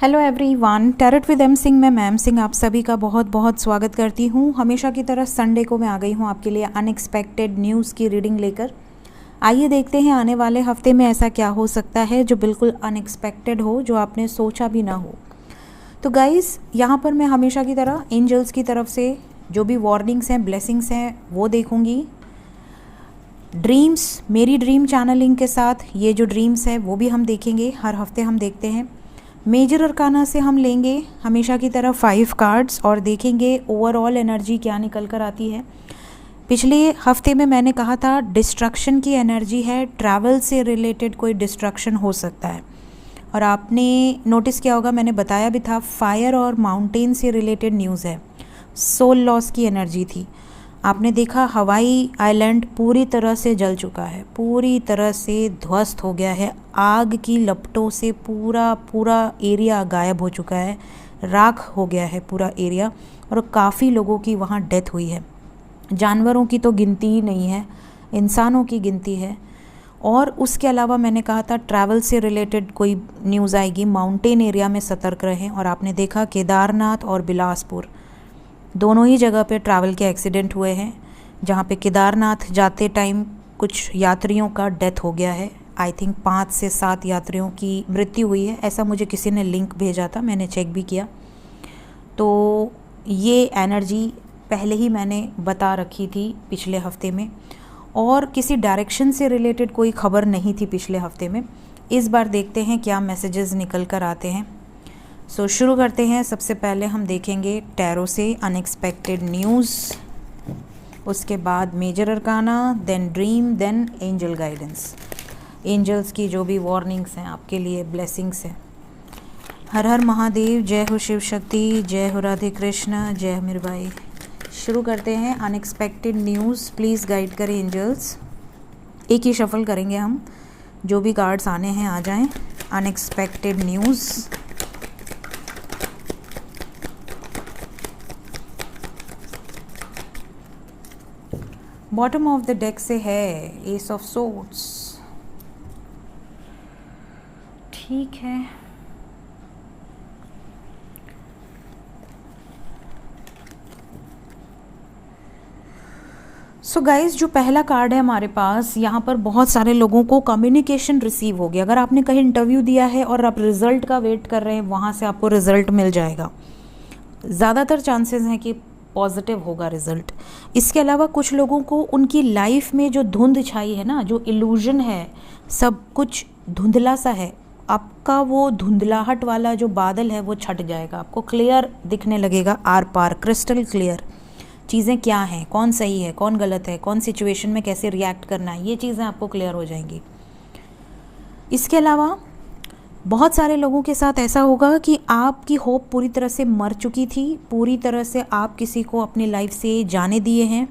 Hello everyone, tarot with M Singh में ma'am Singh आप सभी का बहुत बहुत स्वागत करती हूँ। हमेशा की तरह संडे को मैं आ गई हूँ आपके लिए अनएक्सपेक्टेड न्यूज़ की रीडिंग लेकर। आइए देखते हैं आने वाले हफ्ते में ऐसा क्या हो सकता है जो बिल्कुल अनएक्सपेक्टेड हो, जो आपने सोचा भी ना हो। तो गाइज़, यहाँ पर मैं हमेशा की तरह एंजल्स की तरफ से जो भी वार्निंग्स हैं, ब्लेसिंग्स हैं, वो देखूँगी। ड्रीम्स, मेरी ड्रीम चैनलिंग के साथ ये जो ड्रीम्स है वो भी हम देखेंगे। हर हफ्ते हम देखते हैं। मेजर अरकाना से हम लेंगे हमेशा की तरह 5 कार्ड्स और देखेंगे ओवरऑल एनर्जी क्या निकल कर आती है। पिछले हफ्ते में मैंने कहा था डिस्ट्रक्शन की एनर्जी है, ट्रैवल से रिलेटेड कोई डिस्ट्रक्शन हो सकता है। और आपने नोटिस किया होगा, मैंने बताया भी था, फायर और माउंटेन से रिलेटेड न्यूज़ है। सोल लॉस की एनर्जी थी। आपने देखा हवाई आइलैंड पूरी तरह से जल चुका है, पूरी तरह से ध्वस्त हो गया है। आग की लपटों से पूरा एरिया गायब हो चुका है, राख हो गया है पूरा एरिया। और काफ़ी लोगों की वहाँ डेथ हुई है। जानवरों की तो गिनती ही नहीं है, इंसानों की गिनती है। और उसके अलावा मैंने कहा था ट्रैवल से रिलेटेड कोई न्यूज़ आएगी, माउंटेन एरिया में सतर्क रहें। और आपने देखा केदारनाथ और बिलासपुर दोनों ही जगह पे ट्रैवल के एक्सीडेंट हुए हैं, जहाँ पे केदारनाथ जाते टाइम कुछ यात्रियों का डेथ हो गया है। आई थिंक 5 से 7 यात्रियों की मृत्यु हुई है, ऐसा मुझे किसी ने लिंक भेजा था, मैंने चेक भी किया। तो ये एनर्जी पहले ही मैंने बता रखी थी पिछले हफ्ते में, और किसी डायरेक्शन से रिलेटेड कोई खबर नहीं थी पिछले हफ्ते में। इस बार देखते हैं क्या मैसेजेस निकल कर आते हैं। सो शुरू करते हैं। सबसे पहले हम देखेंगे टैरो से अनएक्सपेक्टेड न्यूज़, उसके बाद major arcana, then dream, then angel guidance. Angels की जो भी वार्निंग्स हैं आपके लिए, ब्लेसिंग्स हैं। हर हर महादेव, जय हो शिव शक्ति, जय हो राधे कृष्ण, जय हो मीराबाई। शुरू करते हैं अनएक्सपेक्टेड न्यूज़। प्लीज़ गाइड करें एंजल्स। एक ही शफल करेंगे हम, जो भी कार्ड्स आने हैं आ जाएं। Unexpected news. Bottom of the deck से है एस ऑफ सोर्ड्स। ठीक है, सो गाइज, जो पहला कार्ड है हमारे पास, यहाँ पर बहुत सारे लोगों को कम्युनिकेशन रिसीव हो गया। अगर आपने कहीं इंटरव्यू दिया है और आप रिजल्ट का वेट कर रहे हैं, वहाँ से आपको रिजल्ट मिल जाएगा। ज़्यादातर चांसेस हैं कि पॉजिटिव होगा रिजल्ट। इसके अलावा कुछ लोगों को उनकी लाइफ में जो धुंध छाई है ना, जो इल्यूजन है, सब कुछ धुंधला सा है, आपका वो धुंधलाहट वाला जो बादल है वो छट जाएगा। आपको क्लियर दिखने लगेगा, आर पार क्रिस्टल क्लियर चीज़ें क्या हैं, कौन सही है, कौन गलत है, कौन सिचुएशन में कैसे रिएक्ट करना है, ये चीज़ें आपको क्लियर हो जाएंगी। इसके अलावा बहुत सारे लोगों के साथ ऐसा होगा कि आपकी होप पूरी तरह से मर चुकी थी, पूरी तरह से आप किसी को अपनी लाइफ से जाने दिए हैं,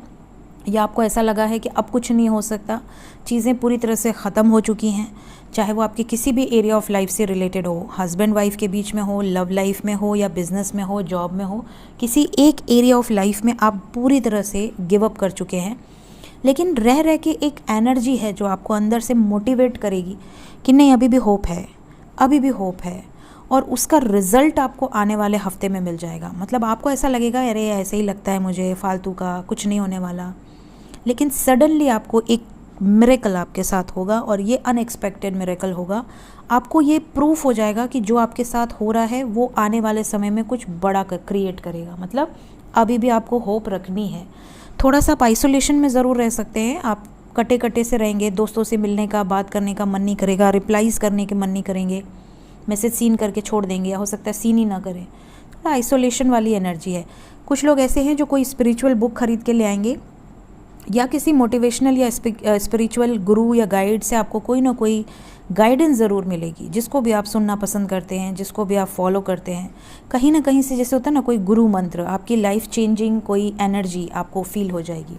या आपको ऐसा लगा है कि अब कुछ नहीं हो सकता, चीज़ें पूरी तरह से ख़त्म हो चुकी हैं। चाहे वो आपके किसी भी एरिया ऑफ लाइफ से रिलेटेड हो, हस्बैंड वाइफ के बीच में हो, लव लाइफ में हो, या बिजनेस में हो, जॉब में हो, किसी एक एरिया ऑफ लाइफ में आप पूरी तरह से गिव अप कर चुके हैं। लेकिन रह रह के एक एनर्जी है जो आपको अंदर से मोटिवेट करेगी कि नहीं, अभी भी होप है, अभी भी होप है। और उसका रिज़ल्ट आपको आने वाले हफ्ते में मिल जाएगा। मतलब आपको ऐसा लगेगा, अरे ऐसे ही लगता है मुझे, फालतू का, कुछ नहीं होने वाला। लेकिन सडनली आपको एक मिरेकल आपके साथ होगा, और ये अनएक्सपेक्टेड मिरेकल होगा। आपको ये प्रूफ हो जाएगा कि जो आपके साथ हो रहा है वो आने वाले समय में कुछ बड़ा क्रिएट करेगा। मतलब अभी भी आपको होप रखनी है। थोड़ा सा आप आइसोलेशन में ज़रूर रह सकते हैं, आप कटे कटे से रहेंगे, दोस्तों से मिलने का, बात करने का मन नहीं करेगा, रिप्लाईज करने के मन नहीं करेंगे, मैसेज सीन करके छोड़ देंगे, या हो सकता है सीन ही ना करें। थोड़ा आइसोलेशन वाली एनर्जी है। कुछ लोग ऐसे हैं जो कोई स्पिरिचुअल बुक खरीद के ले आएंगे, या किसी मोटिवेशनल या स्पिरिचुअल गुरु या गाइड से आपको कोई ना कोई गाइडेंस ज़रूर मिलेगी, जिसको भी आप सुनना पसंद करते हैं, जिसको भी आप फॉलो करते हैं। कहीं ना कहीं से जैसे होता है ना, कोई गुरु मंत्र, आपकी लाइफ चेंजिंग कोई एनर्जी आपको फील हो जाएगी।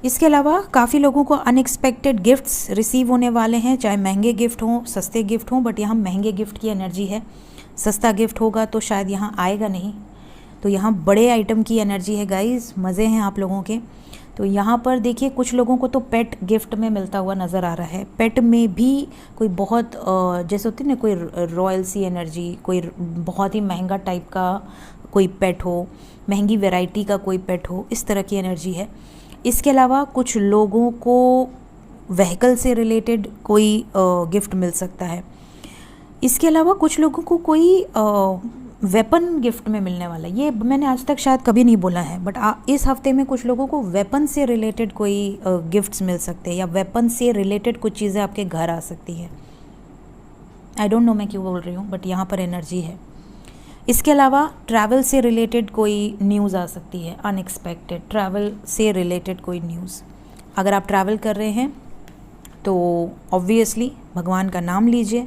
इसके अलावा काफ़ी लोगों को अनएक्सपेक्टेड गिफ्ट्स रिसीव होने वाले हैं, चाहे महंगे गिफ्ट हों, सस्ते गिफ्ट हों। बट यहाँ महंगे गिफ्ट की एनर्जी है। सस्ता गिफ्ट होगा तो शायद यहाँ आएगा नहीं, तो यहाँ बड़े आइटम की एनर्जी है गाइस। मज़े हैं आप लोगों के। तो यहाँ पर देखिए कुछ लोगों को तो पेट गिफ्ट में मिलता हुआ नज़र आ रहा है। पेट में भी कोई बहुत जैसे होती है ना, कोई रॉयल सी एनर्जी, कोई बहुत ही महंगा टाइप का कोई पेट हो, महंगी वैरायटी का कोई पेट हो, इस तरह की एनर्जी है। इसके अलावा कुछ लोगों को व्हीकल से रिलेटेड कोई गिफ्ट मिल सकता है। इसके अलावा कुछ लोगों को कोई वेपन गिफ्ट में मिलने वाला है। ये मैंने आज तक शायद कभी नहीं बोला है, बट इस हफ्ते में कुछ लोगों को वेपन से रिलेटेड कोई गिफ्ट्स मिल सकते हैं, या वेपन से रिलेटेड कुछ चीज़ें आपके घर आ सकती है। आई डोंट नो मैं क्यों बोल रही हूँ, बट यहाँ पर एनर्जी है। इसके अलावा ट्रैवल से रिलेटेड कोई न्यूज़ आ सकती है, अनएक्सपेक्टेड ट्रैवल से रिलेटेड कोई न्यूज़। अगर आप ट्रैवल कर रहे हैं तो ऑब्वियसली भगवान का नाम लीजिए,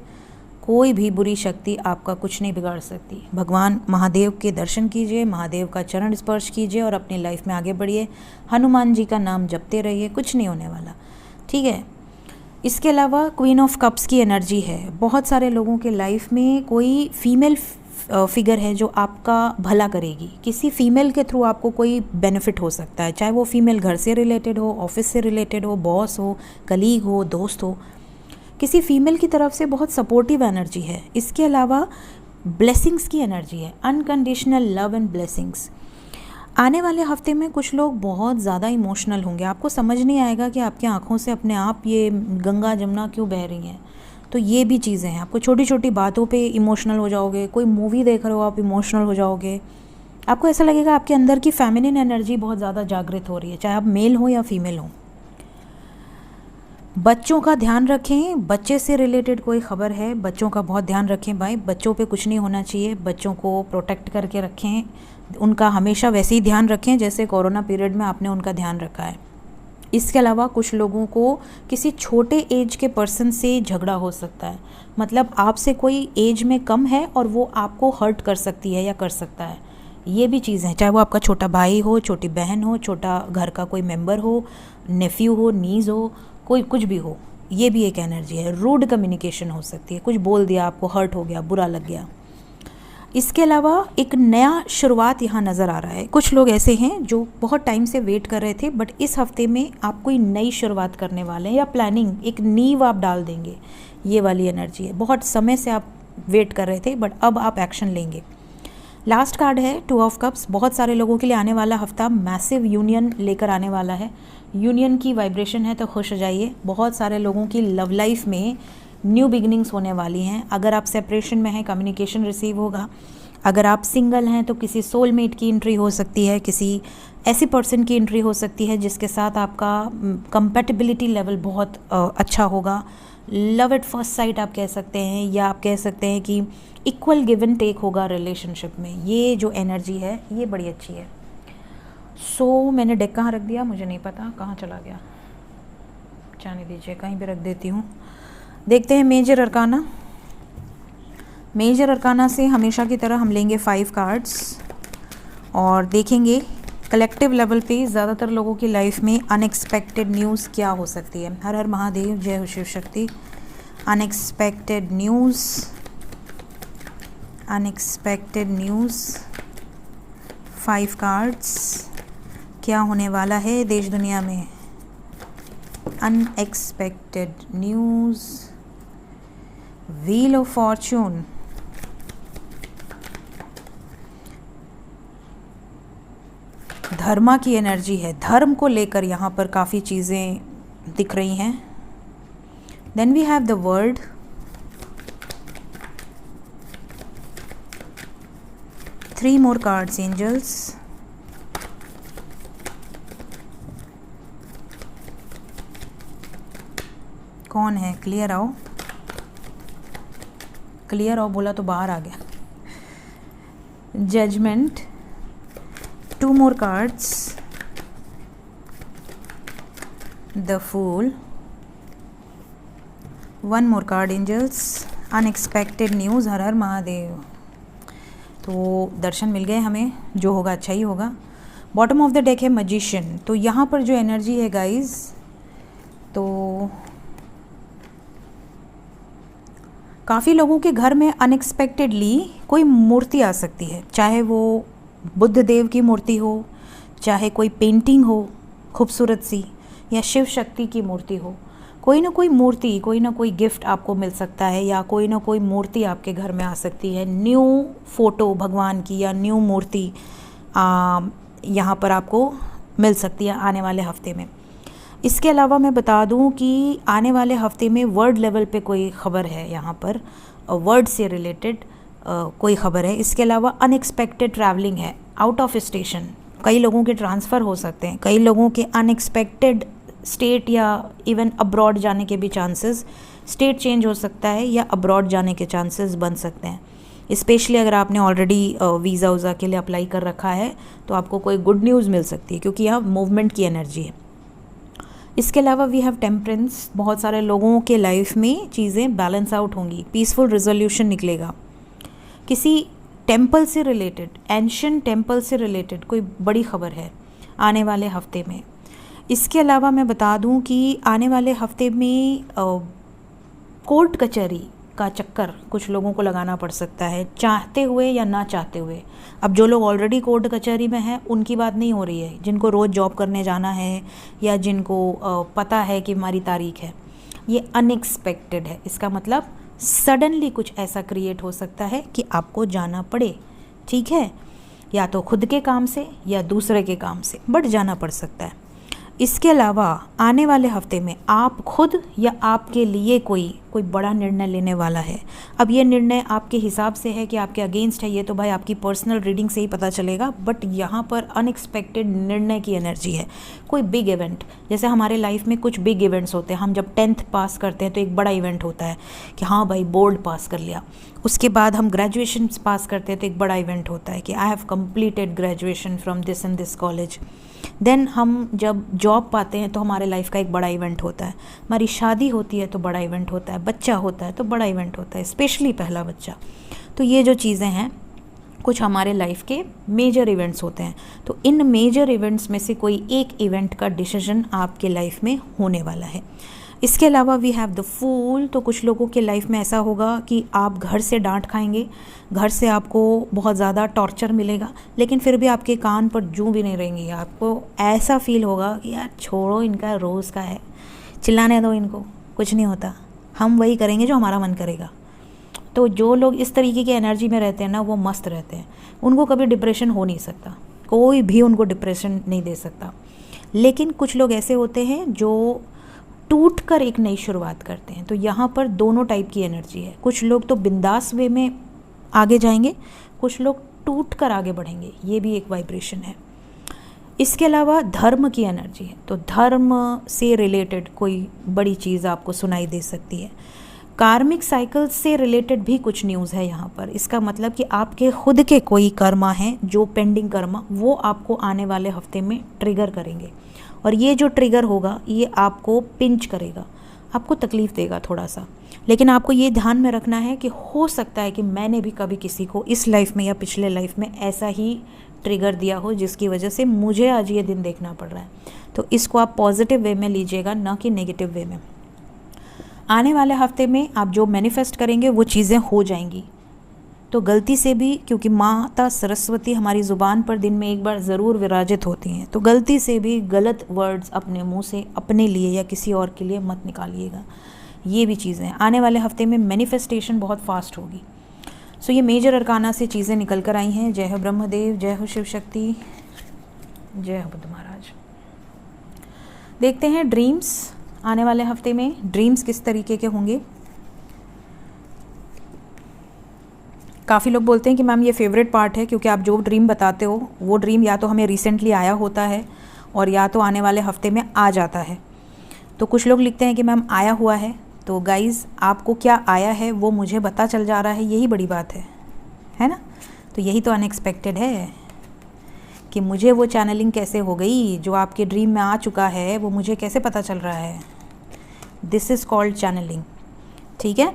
कोई भी बुरी शक्ति आपका कुछ नहीं बिगाड़ सकती। भगवान महादेव के दर्शन कीजिए, महादेव का चरण स्पर्श कीजिए और अपनी लाइफ में आगे बढ़िए। हनुमान जी का नाम जपते रहिए, कुछ नहीं होने वाला, ठीक है। इसके अलावा क्वीन ऑफ कप्स की एनर्जी है। बहुत सारे लोगों के लाइफ में कोई फीमेल फिगर है जो आपका भला करेगी। किसी फीमेल के थ्रू आपको कोई बेनिफिट हो सकता है, चाहे वो फीमेल घर से रिलेटेड हो, ऑफिस से रिलेटेड हो, बॉस हो, कलीग हो, दोस्त हो, किसी फीमेल की तरफ से बहुत सपोर्टिव एनर्जी है। इसके अलावा ब्लेसिंग्स की एनर्जी है, अनकंडीशनल लव एंड ब्लेसिंग्स। आने वाले हफ्ते में कुछ लोग बहुत ज़्यादा इमोशनल होंगे। आपको समझ नहीं आएगा कि आपकी आंखों से अपने आप ये गंगा जमुना क्यों बह रही हैं। तो ये भी चीज़ें हैं, आपको छोटी छोटी बातों पे इमोशनल हो जाओगे। कोई मूवी देख रहे हो, आप इमोशनल हो जाओगे। आपको ऐसा लगेगा आपके अंदर की फेमिनिन एनर्जी बहुत ज़्यादा जागृत हो रही है, चाहे आप मेल हो या फीमेल हो। बच्चों का ध्यान रखें, बच्चे से रिलेटेड कोई खबर है, बच्चों का बहुत ध्यान रखें भाई। बच्चों पे कुछ नहीं होना चाहिए, बच्चों को प्रोटेक्ट करके रखें, उनका हमेशा वैसे ही ध्यान रखें जैसे कोरोना पीरियड में आपने उनका ध्यान रखा है। इसके अलावा कुछ लोगों को किसी छोटे एज के पर्सन से झगड़ा हो सकता है, मतलब आपसे कोई एज में कम है और वो आपको हर्ट कर सकती है या कर सकता है। ये भी चीज़ है, चाहे वो आपका छोटा भाई हो, छोटी बहन हो, छोटा घर का कोई मेंबर हो, नेफ्यू हो, नीज हो, कोई कुछ भी हो, ये भी एक एनर्जी है। रूड कम्युनिकेशन हो सकती है, कुछ बोल दिया, आपको हर्ट हो गया, बुरा लग गया। इसके अलावा एक नया शुरुआत यहाँ नज़र आ रहा है। कुछ लोग ऐसे हैं जो बहुत टाइम से वेट कर रहे थे, बट इस हफ्ते में आप कोई नई शुरुआत करने वाले हैं, या प्लानिंग, एक नींव आप डाल देंगे। ये वाली एनर्जी है। बहुत समय से आप वेट कर रहे थे, बट अब आप एक्शन लेंगे। लास्ट कार्ड है 2 ऑफ कप्स। बहुत सारे लोगों के लिए आने वाला हफ्ता मैसिव यूनियन लेकर आने वाला है। यूनियन की वाइब्रेशन है तो खुश हो जाइए। बहुत सारे लोगों की लव लाइफ में न्यू बिगिनिंग्स होने वाली हैं। अगर आप सेपरेशन में हैं, कम्युनिकेशन रिसीव होगा। अगर आप सिंगल हैं तो किसी सोलमेट की एंट्री हो सकती है, किसी ऐसी पर्सन की एंट्री हो सकती है जिसके साथ आपका कंपैटिबिलिटी लेवल बहुत अच्छा होगा। लव एट फर्स्ट साइट आप कह सकते हैं, या आप कह सकते हैं कि इक्वल गिव एंड टेक होगा रिलेशनशिप में। ये जो एनर्जी है ये बड़ी अच्छी है। सो मैंने डेक कहाँ रख दिया मुझे नहीं पता, कहाँ चला गया, जाने दीजिए, कहीं भी रख देती हूँ। देखते हैं मेजर अरकाना। मेजर अरकाना से हमेशा की तरह हम लेंगे 5 कार्ड्स और देखेंगे कलेक्टिव लेवल पे ज़्यादातर लोगों की लाइफ में अनएक्सपेक्टेड न्यूज़ क्या हो सकती है। हर हर महादेव, जय हो Shiv Shakti. Unexpected news, unexpected news, 5 cards. क्या होने वाला है देश दुनिया में? Unexpected news, wheel of fortune, dharma की एनर्जी है। धर्म को लेकर यहाँ पर काफ़ी चीज़ें दिख रही हैं। Then we have the world, 3 more cards, angels, कौन है? क्लियर आओ, क्लियर आओ बोला तो बाहर आ गया। Judgement, 2 more cards, the fool, 1 more card, angels, unexpected news. हर हर महादेव। तो दर्शन मिल गए हमें, जो होगा अच्छा ही होगा। बॉटम ऑफ द डेक है मैजिशियन। तो यहाँ पर जो एनर्जी है गाइस, तो काफ़ी लोगों के घर में अनएक्सपेक्टेडली कोई मूर्ति आ सकती है, चाहे वो बुद्ध देव की मूर्ति हो, चाहे कोई पेंटिंग हो, खूबसूरत सी, या शिव शक्ति की मूर्ति हो, कोई ना कोई मूर्ति, कोई ना कोई गिफ्ट आपको मिल सकता है, या कोई ना कोई मूर्ति आपके घर में आ सकती है। न्यू फ़ोटो भगवान की या न्यू मूर्ति यहाँ पर आपको मिल सकती है आने वाले हफ्ते में। इसके अलावा मैं बता दूं कि आने वाले हफ्ते में वर्ड लेवल पे कोई ख़बर है, यहाँ पर वर्ड से रिलेटेड कोई ख़बर है। इसके अलावा अनएक्सपेक्टेड ट्रैवलिंग है, आउट ऑफ स्टेशन। कई लोगों के ट्रांसफ़र हो सकते हैं, कई लोगों के अनएक्सपेक्टेड स्टेट या इवन अब्रॉड जाने के भी चांसेस, स्टेट चेंज हो सकता है या अब्रॉड जाने के चांसेस बन सकते हैं। स्पेशली अगर आपने ऑलरेडी वीज़ा वूज़ा के लिए अप्लाई कर रखा है तो आपको कोई गुड न्यूज़ मिल सकती है, क्योंकि यहाँ मूवमेंट की एनर्जी है। इसके अलावा वी हैव टेम्परेंस। बहुत सारे लोगों के लाइफ में चीज़ें बैलेंस आउट होंगी, पीसफुल रिजोल्यूशन निकलेगा। किसी टेम्पल से रिलेटेड, एंशिएंट टेम्पल से रिलेटेड कोई बड़ी खबर है आने वाले हफ्ते में। इसके अलावा मैं बता दूं कि आने वाले हफ्ते में कोर्ट कचहरी का चक्कर कुछ लोगों को लगाना पड़ सकता है, चाहते हुए या ना चाहते हुए। अब जो लोग ऑलरेडी कोर्ट कचहरी में हैं उनकी बात नहीं हो रही है, जिनको रोज़ जॉब करने जाना है या जिनको पता है कि हमारी तारीख है। ये अनएक्सपेक्टेड है, इसका मतलब सडनली कुछ ऐसा क्रिएट हो सकता है कि आपको जाना पड़े, ठीक है, या तो खुद के काम से या दूसरे के काम से, बट जाना पड़ सकता है। इसके अलावा आने वाले हफ्ते में आप खुद या आपके लिए कोई बड़ा निर्णय लेने वाला है। अब ये निर्णय आपके हिसाब से है कि आपके अगेंस्ट है, ये तो भाई आपकी पर्सनल रीडिंग से ही पता चलेगा, बट यहाँ पर अनएक्सपेक्टेड निर्णय की एनर्जी है। कोई बिग इवेंट, जैसे हमारे लाइफ में कुछ बिग इवेंट्स होते हैं। हम जब 10th पास करते हैं तो एक बड़ा इवेंट होता है कि हाँ भाई बोर्ड पास कर लिया। उसके बाद हम ग्रेजुएशन पास करते हैं तो एक बड़ा इवेंट होता है कि I have completed graduation from this and this college. Then हम जब जॉब पाते हैं तो हमारे लाइफ का एक बड़ा इवेंट होता है। हमारी शादी होती है तो बड़ा इवेंट होता है, बच्चा होता है तो बड़ा इवेंट होता है, स्पेशली पहला बच्चा। तो ये जो चीज़ें हैं कुछ हमारे लाइफ के मेजर इवेंट्स होते हैं। तो इन मेजर इवेंट्स में से कोई एक इवेंट का डिसीजन आपके लाइफ में होने वाला है। इसके अलावा वी हैव द फूल। तो कुछ लोगों के लाइफ में ऐसा होगा कि आप घर से डांट खाएंगे, घर से आपको बहुत ज़्यादा टॉर्चर मिलेगा, लेकिन फिर भी आपके कान पर जूं भी नहीं रहेंगी। आपको ऐसा फील होगा कि यार छोड़ो, इनका रोज़ का है, चिल्लाने दो इनको, कुछ नहीं होता, हम वही करेंगे जो हमारा मन करेगा। तो जो लोग इस तरीके की एनर्जी में रहते हैं ना, वो मस्त रहते हैं, उनको कभी डिप्रेशन हो नहीं सकता, कोई भी उनको डिप्रेशन नहीं दे सकता। लेकिन कुछ लोग ऐसे होते हैं जो टूट कर एक नई शुरुआत करते हैं। तो यहाँ पर दोनों टाइप की एनर्जी है। कुछ लोग तो बिंदास वे में आगे जाएंगे, कुछ लोग टूट कर आगे बढ़ेंगे, ये भी एक वाइब्रेशन है। इसके अलावा धर्म की एनर्जी है, तो धर्म से रिलेटेड कोई बड़ी चीज़ आपको सुनाई दे सकती है। कार्मिक साइकिल से रिलेटेड भी कुछ न्यूज़ है यहाँ पर। इसका मतलब कि आपके खुद के कोई कर्मा हैं जो पेंडिंग कर्मा, वो आपको आने वाले हफ्ते में ट्रिगर करेंगे, और ये जो ट्रिगर होगा ये आपको पिंच करेगा, आपको तकलीफ़ देगा थोड़ा सा। लेकिन आपको ये ध्यान में रखना है कि हो सकता है कि मैंने भी कभी किसी को इस लाइफ में या पिछले लाइफ में ऐसा ही ट्रिगर दिया हो जिसकी वजह से मुझे आज ये दिन देखना पड़ रहा है। तो इसको आप पॉजिटिव वे में लीजिएगा, ना कि नेगेटिव वे में। आने वाले हफ्ते में आप जो मैनिफेस्ट करेंगे वो चीज़ें हो जाएंगी। तो गलती से भी, क्योंकि माता सरस्वती हमारी ज़ुबान पर दिन में एक बार ज़रूर विराजित होती हैं, तो गलती से भी गलत वर्ड्स अपने मुंह से अपने लिए या किसी और के लिए मत निकालिएगा। ये भी चीज़ें हैं। आने वाले हफ्ते में मैनिफेस्टेशन बहुत फास्ट होगी। सो ये मेजर अरकाना से चीज़ें निकल कर आई हैं। जय हो ब्रह्मदेव, जय हो शिव शक्ति, जय हो बुद्ध महाराज। देखते हैं ड्रीम्स आने वाले हफ्ते में ड्रीम्स किस तरीके के होंगे। काफ़ी लोग बोलते हैं कि मैम ये फेवरेट पार्ट है, क्योंकि आप जो ड्रीम बताते हो वो ड्रीम या तो हमें रिसेंटली आया होता है और या तो आने वाले हफ्ते में आ जाता है। तो कुछ लोग लिखते हैं कि मैम आया हुआ है। तो गाइज़, आपको क्या आया है वो मुझे पता चल जा रहा है, यही बड़ी बात है ना। तो यही तो अनएक्सपेक्टेड है कि मुझे वो चैनलिंग कैसे हो गई, जो आपके ड्रीम में आ चुका है वो मुझे कैसे पता चल रहा है। दिस इज़ कॉल्ड चैनलिंग, ठीक है।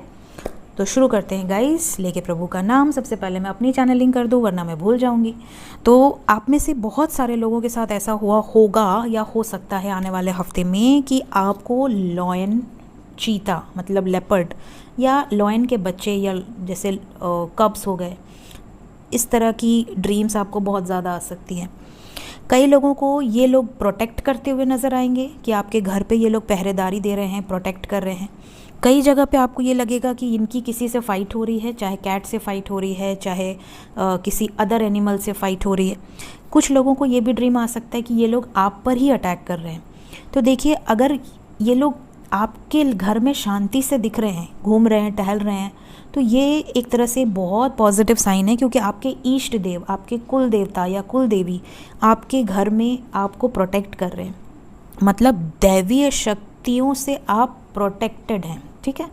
तो शुरू करते हैं गाइस, लेके प्रभु का नाम। सबसे पहले मैं अपनी चैनलिंग कर दूँ, वरना मैं भूल जाऊंगी। तो आप में से बहुत सारे लोगों के साथ ऐसा हुआ होगा या हो सकता है आने वाले हफ्ते में कि आपको लॉयन, चीता मतलब लेपर्ड, या लॉयन के बच्चे, या जैसे कब्स हो गए, इस तरह की ड्रीम्स आपको बहुत ज़्यादा आ सकती हैं। कई लोगों को ये लोग प्रोटेक्ट करते हुए नज़र आएंगे कि आपके घर पे ये लोग पहरेदारी दे रहे हैं, प्रोटेक्ट कर रहे हैं। कई जगह पे आपको ये लगेगा कि इनकी किसी से फ़ाइट हो रही है, चाहे कैट से फ़ाइट हो रही है, चाहे किसी अदर एनिमल से फ़ाइट हो रही है। कुछ लोगों को ये भी ड्रीम आ सकता है कि ये लोग आप पर ही अटैक कर रहे हैं। तो देखिए, अगर ये लोग आपके घर में शांति से दिख रहे हैं, घूम रहे हैं, टहल रहे हैं, तो ये एक तरह से बहुत पॉजिटिव साइन है, क्योंकि आपके इष्ट देव, आपके कुल देवता या कुल देवी आपके घर में आपको प्रोटेक्ट कर रहे हैं। मतलब दैवीय शक्तियों से आप प्रोटेक्टेड हैं, ठीक है।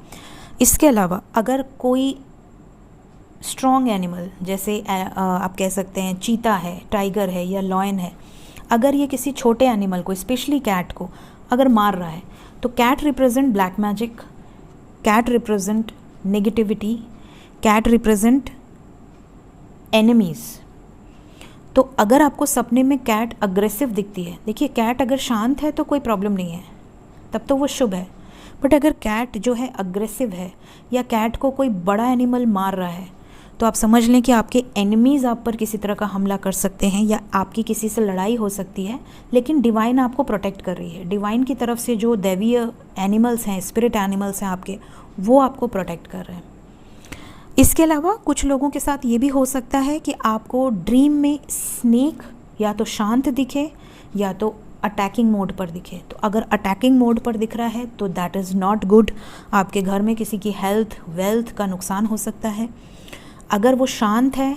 इसके अलावा अगर कोई स्ट्रॉन्ग एनिमल, जैसे आप कह सकते हैं चीता है, टाइगर है या लॉयन है, अगर ये किसी छोटे एनिमल को, स्पेशली कैट को अगर मार रहा है, तो cat represent black magic, cat represent negativity, cat represent enemies. तो अगर आपको सपने में कैट अग्रेसिव दिखती है, देखिए कैट अगर शांत है तो कोई प्रॉब्लम नहीं है, तब तो वो शुभ है। बट अगर कैट जो है अग्रेसिव है या कैट को कोई बड़ा एनिमल मार रहा है, तो आप समझ लें कि आपके एनिमीज़ आप पर किसी तरह का हमला कर सकते हैं या आपकी किसी से लड़ाई हो सकती है। लेकिन डिवाइन आपको प्रोटेक्ट कर रही है, डिवाइन की तरफ से जो दैवीय एनिमल्स हैं, स्पिरिट एनिमल्स हैं आपके, वो आपको प्रोटेक्ट कर रहे हैं। इसके अलावा कुछ लोगों के साथ ये भी हो सकता है कि आपको ड्रीम में स्नेक या तो शांत दिखे या तो अटैकिंग मोड पर दिखे। तो अगर अटैकिंग मोड पर दिख रहा है तो दैट इज़ नॉट गुड, आपके घर में किसी की हेल्थ वेल्थ का नुकसान हो सकता है। अगर वो शांत है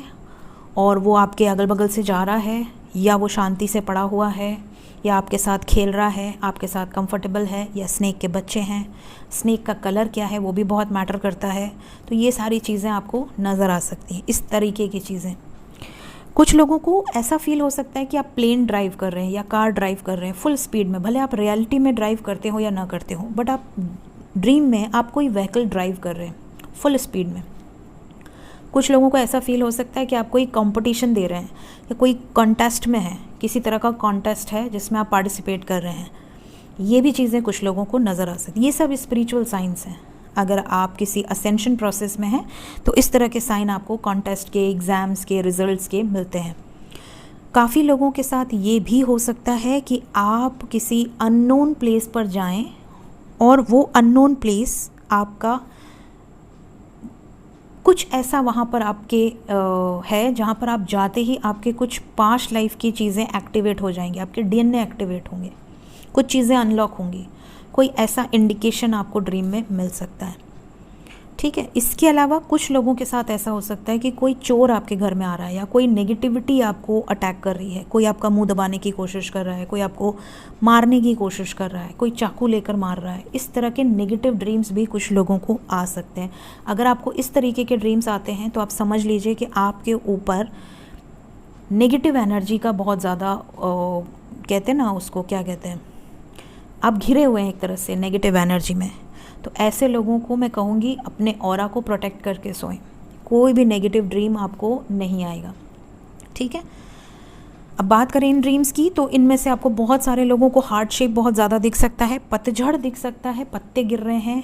और वो आपके अगल बगल से जा रहा है, या वो शांति से पड़ा हुआ है, या आपके साथ खेल रहा है, आपके साथ कंफर्टेबल है, या स्नेक के बच्चे हैं, स्नेक का कलर क्या है वो भी बहुत मैटर करता है। तो ये सारी चीज़ें आपको नज़र आ सकती हैं, इस तरीके की चीज़ें। कुछ लोगों को ऐसा फील हो सकता है कि आप प्लेन ड्राइव कर रहे हैं या कार ड्राइव कर रहे हैं फुल स्पीड में, भले आप रियलिटी में ड्राइव करते हो या ना करते हो, बट आप ड्रीम में आप कोई व्हीकल ड्राइव कर रहे हैं फुल स्पीड में। कुछ लोगों को ऐसा फील हो सकता है कि आप कोई कंपटीशन दे रहे हैं या कोई कॉन्टेस्ट में है, किसी तरह का कॉन्टेस्ट है जिसमें आप पार्टिसिपेट कर रहे हैं। ये भी चीज़ें कुछ लोगों को नज़र आ सकती हैं। ये सब स्पिरिचुअल साइंस हैं। अगर आप किसी असेंशन प्रोसेस में हैं तो इस तरह के साइन आपको कॉन्टेस्ट के, एग्ज़ाम्स के, रिजल्ट्स के मिलते हैं। काफ़ी लोगों के साथ ये भी हो सकता है कि आप किसी अननोन प्लेस पर जाएं और वो अननोन प्लेस आपका कुछ ऐसा वहाँ पर आपके है जहाँ पर आप जाते ही आपके कुछ पास्ट लाइफ की चीज़ें एक्टिवेट हो जाएंगी, आपके डीएनए एक्टिवेट होंगे, कुछ चीज़ें अनलॉक होंगी। कोई ऐसा इंडिकेशन आपको ड्रीम में मिल सकता है, ठीक है। इसके अलावा कुछ लोगों के साथ ऐसा हो सकता है कि कोई चोर आपके घर में आ रहा है या कोई नेगेटिविटी आपको अटैक कर रही है, कोई आपका मुंह दबाने की कोशिश कर रहा है, कोई आपको मारने की कोशिश कर रहा है, कोई चाकू लेकर मार रहा है। इस तरह के नेगेटिव ड्रीम्स भी कुछ लोगों को आ सकते हैं। अगर आपको इस तरीके के ड्रीम्स आते हैं तो आप समझ लीजिए कि आपके ऊपर नेगेटिव एनर्जी का बहुत ज़्यादा कहते हैं ना, उसको क्या कहते हैं, आप घिरे हुए हैं एक तरह से नेगेटिव एनर्जी में। तो ऐसे लोगों को मैं कहूँगी अपने ऑरा को प्रोटेक्ट करके सोएं, कोई भी नेगेटिव ड्रीम आपको नहीं आएगा, ठीक है। अब बात करें इन ड्रीम्स की, तो इनमें से आपको बहुत सारे लोगों को हार्ट शेप बहुत ज़्यादा दिख सकता है, पतझड़ दिख सकता है, पत्ते गिर रहे हैं।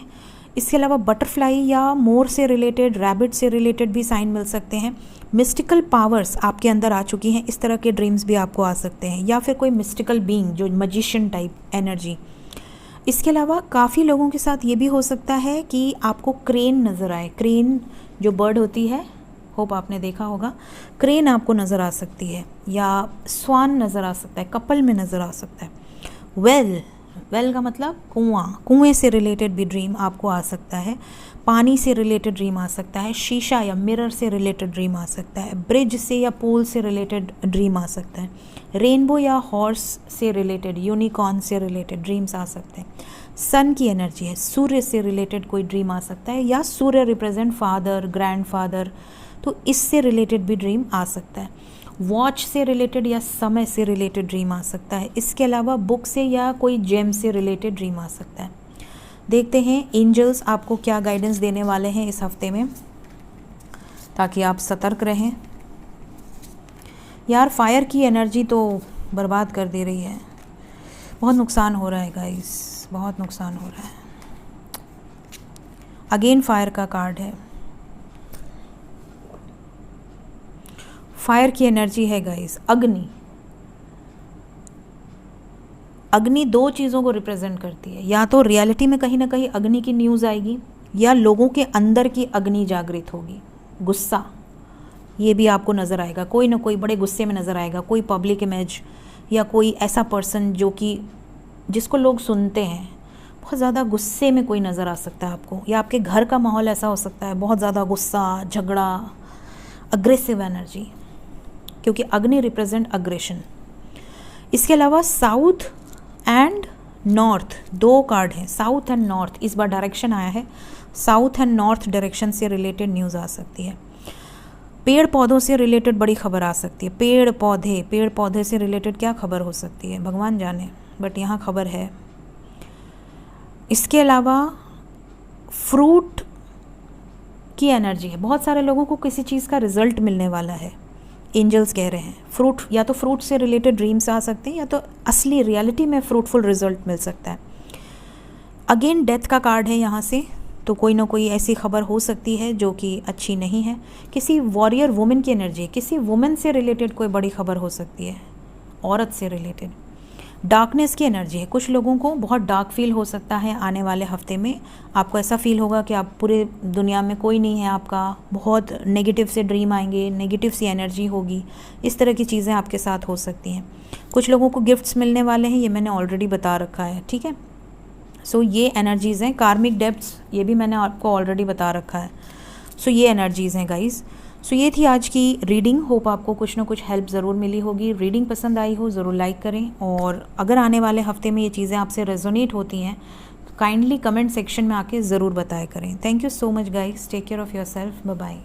इसके अलावा बटरफ्लाई या मोर से रिलेटेड, रैबिट से रिलेटेड भी साइन मिल सकते हैं। मिस्टिकल पावर्स आपके अंदर आ चुकी हैं, इस तरह के ड्रीम्स भी आपको आ सकते हैं, या फिर कोई मिस्टिकल बीइंग जो मजिशियन टाइप एनर्जी। इसके अलावा काफ़ी लोगों के साथ ये भी हो सकता है कि आपको क्रेन नज़र आए। क्रेन जो बर्ड होती है, होप आपने देखा होगा, क्रेन आपको नज़र आ सकती है, या स्वान नज़र आ सकता है, कपल में नज़र आ सकता है। वेल का मतलब कुआं, कुएं से रिलेटेड भी ड्रीम आपको आ सकता है। पानी से रिलेटेड ड्रीम आ सकता है, शीशा या मिरर से रिलेटेड ड्रीम आ सकता है, ब्रिज से या पूल से रिलेटेड ड्रीम आ सकता है, रेनबो या हॉर्स से रिलेटेड, यूनिकॉर्न से रिलेटेड ड्रीम्स आ सकते हैं। सन की एनर्जी है, सूर्य से रिलेटेड कोई ड्रीम आ सकता है, या सूर्य रिप्रेजेंट फादर, ग्रैंडफादर, तो इससे रिलेटेड भी ड्रीम आ सकता है। वॉच से रिलेटेड या समय से रिलेटेड ड्रीम आ सकता है। इसके अलावा बुक से या कोई जेम से रिलेटेड ड्रीम आ सकता है। देखते हैं एंजल्स आपको क्या गाइडेंस देने वाले हैं इस हफ्ते में, ताकि आप सतर्क रहें। यार फायर की एनर्जी तो बर्बाद कर दे रही है, बहुत नुकसान हो रहा है गाइस, बहुत नुकसान हो रहा है। अगेन फायर का कार्ड है, फायर की एनर्जी है गाइस, अग्नि, अग्नि दो चीज़ों को रिप्रेजेंट करती है, या तो रियलिटी में कहीं ना कहीं अग्नि की न्यूज़ आएगी, या लोगों के अंदर की अग्नि जागृत होगी। गुस्सा, ये भी आपको नज़र आएगा, कोई ना कोई बड़े गुस्से में नज़र आएगा, कोई पब्लिक इमेज या कोई ऐसा पर्सन जो कि जिसको लोग सुनते हैं, बहुत ज़्यादा गुस्से में कोई नज़र आ सकता है आपको, या आपके घर का माहौल ऐसा हो सकता है, बहुत ज़्यादा गुस्सा, झगड़ा, अग्रेसिव एनर्जी, क्योंकि अग्नि रिप्रेजेंट अग्रेशन। इसके अलावा साउथ एंड नॉर्थ दो कार्ड हैं, साउथ एंड नॉर्थ, इस बार डायरेक्शन आया है, साउथ एंड नॉर्थ डायरेक्शन से रिलेटेड न्यूज़ आ सकती है। पेड़ पौधों से रिलेटेड बड़ी खबर आ सकती है, पेड़ पौधे से रिलेटेड क्या खबर हो सकती है भगवान जाने, बट यहाँ खबर है। इसके अलावा फ्रूट की एनर्जी है, बहुत सारे लोगों को किसी चीज़ का रिजल्ट मिलने वाला है, एंजल्स कह रहे हैं। फ्रूट, या तो फ्रूट से रिलेटेड ड्रीम्स आ सकते हैं, या तो असली रियलिटी में फ्रूटफुल रिजल्ट मिल सकता है। अगेन डेथ का कार्ड है यहाँ से, तो कोई ना कोई ऐसी खबर हो सकती है जो कि अच्छी नहीं है। किसी वॉरियर वुमेन की एनर्जी, किसी वुमेन से रिलेटेड कोई बड़ी खबर हो सकती है, औरत से रिलेटेड। डार्कनेस की एनर्जी है, कुछ लोगों को बहुत डार्क फील हो सकता है आने वाले हफ्ते में। आपको ऐसा फील होगा कि आप पूरे दुनिया में कोई नहीं है आपका, बहुत नेगेटिव से ड्रीम आएंगे, नेगेटिव सी एनर्जी होगी, इस तरह की चीज़ें आपके साथ हो सकती हैं। कुछ लोगों को गिफ्ट्स मिलने वाले हैं, ये मैंने ऑलरेडी बता रखा है, ठीक है। सो ये एनर्जीज़ हैं। कार्मिक डेब्ट्स, ये भी मैंने आपको ऑलरेडी बता रखा है। सो ये एनर्जीज़ हैं गाइज़। सो ये थी आज की रीडिंग। होप आपको कुछ ना कुछ हेल्प ज़रूर मिली होगी। रीडिंग पसंद आई हो ज़रूर लाइक करें, और अगर आने वाले हफ्ते में ये चीज़ें आपसे रेजोनेट होती हैं तो काइंडली कमेंट सेक्शन में आके ज़रूर बताया करें। Thank you so much guys, take care of your self, bye bye.